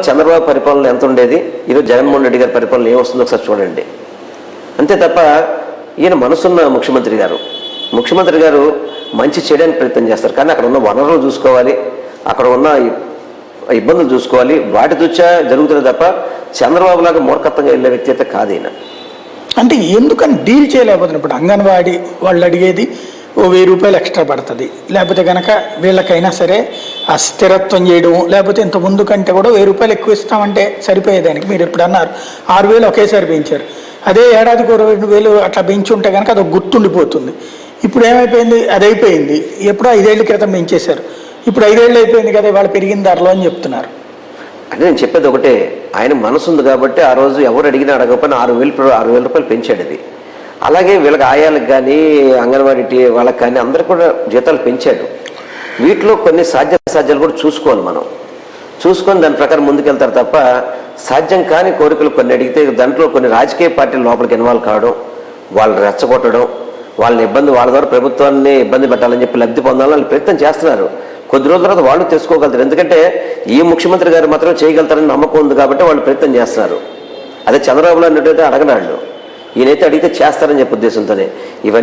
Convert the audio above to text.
చంద్రబాబు పరిపాలన ఎంత ఉండేది, ఈరోజు జగన్మోహన్ రెడ్డి గారి పరిపాలన ఏమొస్తుందో ఒకసారి చూడండి. అంతే తప్ప ఈయన మనసున్న ముఖ్యమంత్రి గారు మంచి చేయడానికి ప్రయత్నం చేస్తారు. కానీ అక్కడ ఉన్న వనరులు చూసుకోవాలి, అక్కడ ఉన్న ఇబ్బందులు చూసుకోవాలి, వాటి దృష్ట్యా జరుగుతుంది తప్ప చంద్రబాబు లాగా మూర్ఖత్వంగా వెళ్ళే వ్యక్తి అయితే కాదు ఈయన. అంటే ఎందుకని డీల్ చేయలేకపోతున్నారు? ఇప్పుడు అంగన్వాడీ వాళ్ళు అడిగేది ఓ 1000 రూపాయలు ఎక్స్ట్రా పడుతుంది, లేకపోతే కనుక వీళ్ళకైనా సరే ఆ స్థిరత్వం చేయడం, లేకపోతే ఇంత ముందు కంటే కూడా 1000 రూపాయలు ఎక్కువ ఇస్తామంటే సరిపోయేదానికి మీరు ఇప్పుడు అన్నారు 6000 ఒకేసారి పెంచారు. అదే ఏడాదికి 22,000 అట్లా పెంచి ఉంటే కనుక అది గుర్తుండిపోతుంది. ఇప్పుడు ఏమైపోయింది, అది అయిపోయింది. ఎప్పుడో 5 ఏళ్ల క్రితం పెంచేశారు, ఇప్పుడు 5 ఏళ్ళు అయిపోయింది కదా, వాళ్ళు పెరిగిన ధరలో అని చెప్తున్నారు. అంటే నేను చెప్పేది ఒకటే, ఆయన మనసు ఉంది కాబట్టి ఆ రోజు ఎవరు అడిగినా అడగకపోయినా 6,000 రూపాయలు పెంచాడు ఇది. అలాగే వీళ్ళకి ఆయాలకు కానీ అంగన్వాడీ వాళ్ళకి కానీ అందరికి కూడా జీతాలు పెంచాడు. వీటిలో కొన్ని సాధ్యాలు కూడా చూసుకోవాలి, మనం చూసుకొని దాని ప్రకారం ముందుకెళ్తారు తప్ప సాధ్యం కాని కోరికలు కొన్ని అడిగితే దాంట్లో కొన్ని రాజకీయ పార్టీల లోపలికి ఇన్వాల్వ్ కావడం, వాళ్ళని రెచ్చగొట్టడం, వాళ్ళ ద్వారా ప్రభుత్వాన్ని ఇబ్బంది పెట్టాలని చెప్పి లబ్ధి పొందాలని వాళ్ళు ప్రయత్నం చేస్తున్నారు. కొద్ది రోజుల తర్వాత వాళ్ళు తెలుసుకోగలుగుతారు, ఎందుకంటే ఈ ముఖ్యమంత్రి గారు మాత్రం చేయగలుగుతారని నమ్మకం ఉంది కాబట్టి వాళ్ళు ప్రయత్నం చేస్తున్నారు. అదే చంద్రబాబు అన్నట్టయితే అడగనాళ్ళు, ఈయనైతే అడిగితే చేస్తారని చెప్పే ఉద్దేశంతోనే ఇవన్నీ